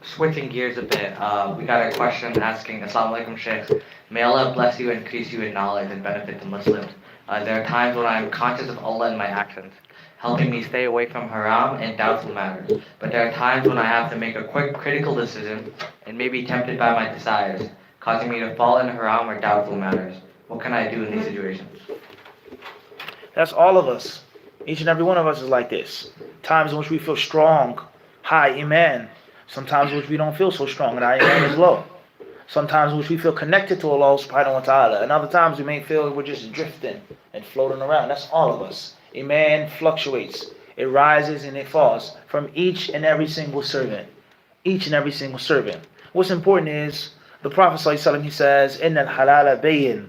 Switching gears a bit, we got a question asking, Assalamu alaikum, Sheikh. May Allah bless you and increase you in knowledge and benefit the Muslims. There are times when I am conscious of Allah in my actions, helping me stay away from haram and doubtful matters. But there are times when I have to make a quick, critical decision and may be tempted by my desires, causing me to fall in haram or doubtful matters. What can I do in these situations? That's all of us. Each and every one of us is like this. Times in which we feel strong, high iman. Sometimes in which we don't feel so strong and our iman is low. Sometimes in which we feel connected to Allah subhanahu wa ta'ala. And other times we may feel we're just drifting and floating around. That's all of us. Iman fluctuates. It rises and it falls from each and every single servant. Each and every single servant. What's important is the Prophet ﷺ, he says, إِنَّ الْحَلَالَ بَيِّن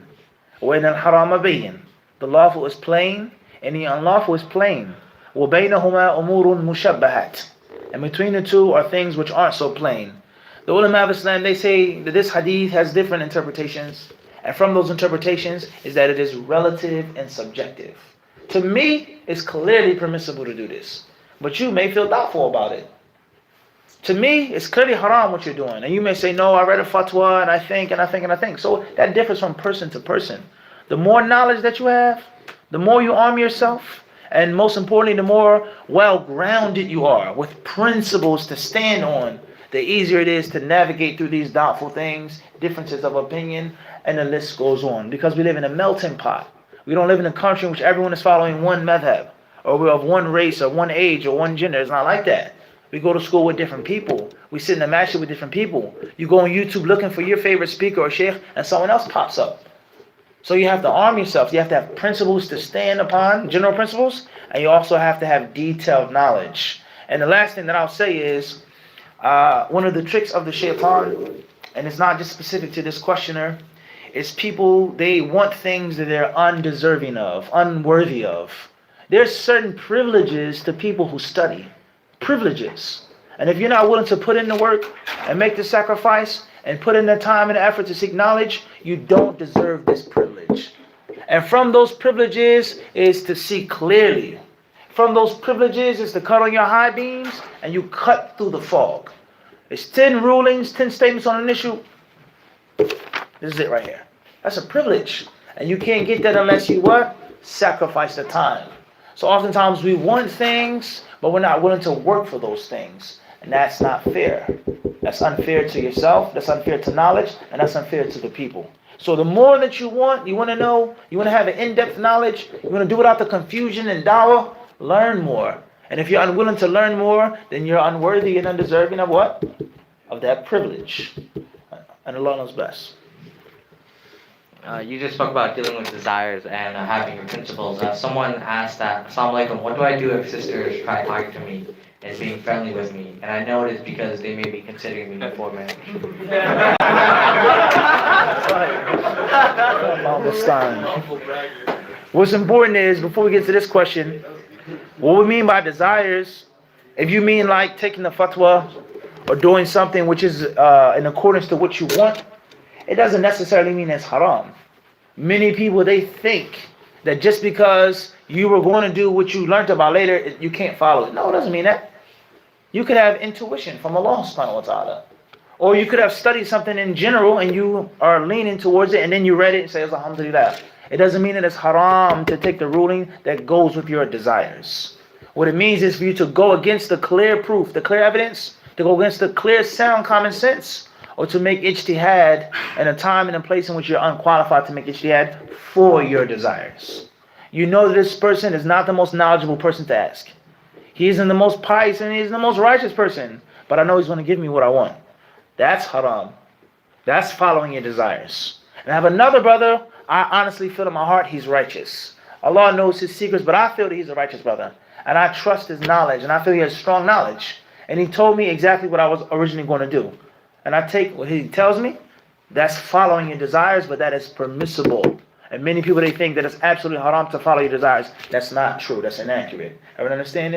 وَإِنَّ الْحَرَامَ بَيِّن. The lawful is plain and the unlawful is plain. وَبَيْنَهُمَا أُمُورٌ مُشَبَّهَاتٌ. And between the two are things which aren't so plain. The ulama of Islam, they say that this hadith has different interpretations. And from those interpretations is that it is relative and subjective. To me, it's clearly permissible to do this. But you may feel doubtful about it. To me, it's clearly haram what you're doing. And you may say, no, I read a fatwa and I think. So that differs from person to person. The more knowledge that you have, the more you arm yourself, and most importantly, the more well-grounded you are with principles to stand on, the easier it is to navigate through these doubtful things, differences of opinion, and the list goes on. Because we live in a melting pot. We don't live in a country in which everyone is following one madhab, or we're of one race, or one age, or one gender. It's not like that. We go to school with different people. We sit in the masjid with different people. You go on YouTube looking for your favorite speaker or sheikh, and someone else pops up. So you have to arm yourself. You have to have principles to stand upon, general principles, and you also have to have detailed knowledge. And the last thing that I'll say is, one of the tricks of the shaitan, and it's not just specific to this questioner, is people, they want things that they're undeserving of, unworthy of. There's certain privileges to people who study. Privileges. And if you're not willing to put in the work and make the sacrifice and put in the time and the effort to seek knowledge, you don't deserve this privilege. And from those privileges is to see clearly. From those privileges is to cut on your high beams and you cut through the fog. It's 10 rulings, 10 statements on an issue. This is it right here. That's a privilege. And you can't get that unless you what? Sacrifice the time. So oftentimes we want things, but we're not willing to work for those things. And that's not fair. That's unfair to yourself, that's unfair to knowledge, and that's unfair to the people. So the more that you want to know, you want to have an in-depth knowledge, you want to do without the confusion and dawah, learn more. And if you're unwilling to learn more, then you're unworthy and undeserving of what? Of that privilege. And Allah knows best. You just spoke about dealing with desires and having your principles. Someone asked that, Assalamu alaikum, what do I do if sisters try talking to me and being friendly with me? And I know it is because they may be considering me before marriage. What's important is, before we get to this question, what we mean by desires, if you mean like taking the fatwa or doing something which is in accordance to what you want, it doesn't necessarily mean it's haram. Many people, they think that just because you were going to do what you learned about later, you can't follow it. No, it doesn't mean that. You could have intuition from Allah subhanahu wa ta'ala. Or you could have studied something in general and you are leaning towards it and then you read it and say, alhamdulillah. It doesn't mean that it's haram to take the ruling that goes with your desires. What it means is for you to go against the clear proof, the clear evidence, to go against the clear sound common sense, or to make ijtihad in a time and a place in which you're unqualified to make ijtihad for your desires. You know that this person is not the most knowledgeable person to ask. He isn't the most pious and he isn't the most righteous person, but I know he's going to give me what I want. That's haram. That's following your desires. And I have another brother, I honestly feel in my heart he's righteous. Allah knows his secrets, but I feel that he's a righteous brother. And I trust his knowledge, and I feel he has strong knowledge. And he told me exactly what I was originally going to do. And I take what he tells me, that's following your desires, but that is permissible. And many people, they think that it's absolutely haram to follow your desires. That's not true. That's inaccurate. Everyone understand it?